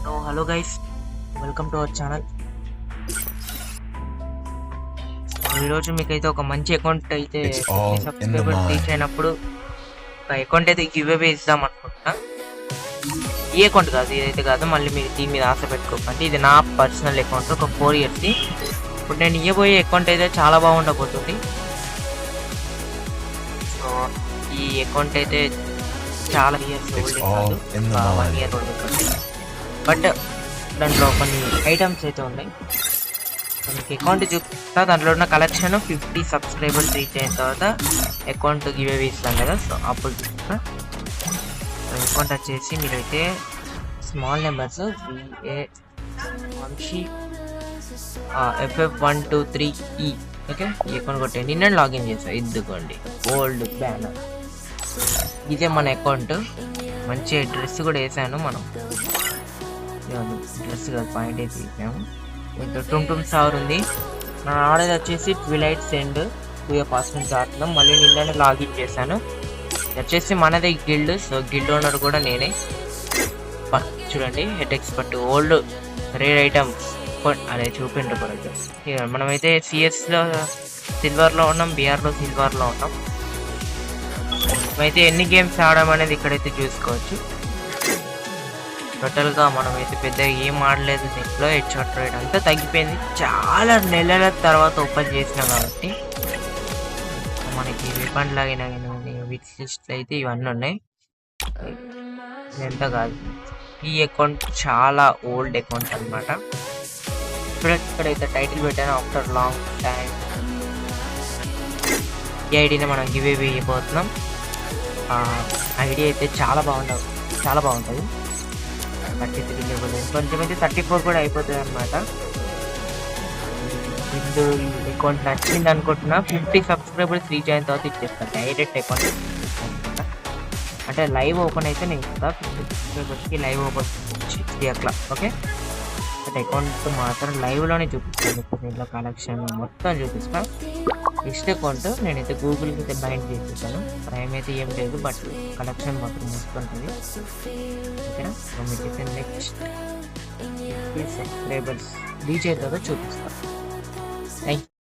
Hello guys, welcome to our channel. ఈరోజు మీకైతే ఒక మంచి అకౌంట్ అయితే సబ్స్క్రైబర్ రీచ్ అయినప్పుడు ఒక అకౌంట్ అయితే గివ్ అవే ఇద్దాం అనుకుంటున్నా. ఈ అకౌంట్ కాదు, ఇదైతే కాదు, మళ్ళీ మీరు దీని మీద ఆశ పెట్టుకోకండి. ఇది నా పర్సనల్ అకౌంట్, ఒక 4 yearsది. ఇప్పుడు నేను ఇవ్వబోయే అకౌంట్ అయితే చాలా బాగుండబోతుంది. సో ఈ అకౌంట్ అయితే చాలా ఇయర్స్ ఓల్డ్ కాదు, 1 year ఓల్డ్ అకౌంట్. బట్ దాంట్లో కొన్ని ఐటమ్స్ అయితే ఉన్నాయి. మీకు అకౌంట్ చూపిస్తా. దాంట్లో ఉన్న కలెక్షన్ 50 సబ్స్క్రైబర్స్ రీచ్ అయిన తర్వాత అకౌంట్ గివ్ అవే ఇస్తాం కదా, సో అప్పుడు చూపిస్తా. అకౌంట్ వచ్చేసి మీరైతే small numbers VA Vamshi FF123E, okay, ఈ అకౌంట్ కొట్టండి. నిన్న లాగిన్ చేసా, ఇద్దుకోండి ఓల్డ్ బ్యానర్. ఇదే మన అకౌంట్. మంచి డ్రెస్ కూడా వేసాను. మనం డ్రెస్ కాదు, పాయింట్ అయితే తీసాము. ఇంకా టుమ్ స్టార్ ఉంది. నా ఆర్డర్ వచ్చేసి ట్విలైట్ సెండ్ 2 years నుంచి ఆడుతున్నాం. మళ్ళీ నిన్ననే లాగిన్ చేశాను. వచ్చేసి మనదే గిల్డ్, సో గిల్డ్ ఓనర్ కూడా నేనే. చూడండి, head expert, old rare items అదే చూపిండ్రు కూడా. మనమైతే సిఎస్లో సిల్వర్లో ఉన్నాం, బీఆర్లో సిల్వర్లో ఉన్నాం. అయితే ఎన్ని గేమ్స్ ఆడడం అనేది ఇక్కడైతే చూసుకోవచ్చు. టోటల్గా మనమైతే పెద్దగా ఏం ఆడలేదు. దీంట్లో హెడ్ షాట్ రేట్ అంతా తగ్గిపోయింది. చాలా నెలల తర్వాత ఓపెన్ చేసినాం కాబట్టి మనకి రిఫండ్ లాగిన విచ్ లిస్ట్లో అయితే ఇవన్నీ ఉన్నాయి. ఎంత కాదు, ఈ అకౌంట్ చాలా ఓల్డ్ అకౌంట్ అనమాట. ఇక్కడైతే టైటిల్ పెట్టాను, ఆఫ్టర్ లాంగ్ టైం. ఈ ఐడిని మనం గివ్ అవే ఇవ్వబోతున్నాం. ఐడి అయితే చాలా బాగుంటుంది. 33 లెవెల్, కొంచెం అయితే 34 కూడా అయిపోతుంది అనమాట. ఇది అకౌంట్ నచ్చింది అనుకుంటున్నా. 50 సబ్స్క్రైబర్స్ రీచ్ అయిన తర్వాత ఇచ్చేస్తాను డైరెక్ట్ అకౌంట్. అంటే లైవ్ ఓపెన్ అయితే నేను ఇస్తా. 50 సబ్స్క్రైబర్స్కి live open 3 o'clock, okay. But account మాత్రం లైవ్లోనే చూపిస్తాను. దీంట్లో కలెక్షన్ మొత్తం చూపిస్తా. నెక్స్ట్ అకౌంట్ నేనైతే గూగుల్కి అయితే బైండ్ చేసేసాను. ప్రైమ్ అయితే ఏం లేదు, బట్ కలెక్షన్ మాత్రం వస్తుంటుంది, ఓకేనా. సో మీకైతే నెక్స్ట్ సబ్స్క్రైబర్స్ రీచ్ అవుతుందో చూపిస్తాను.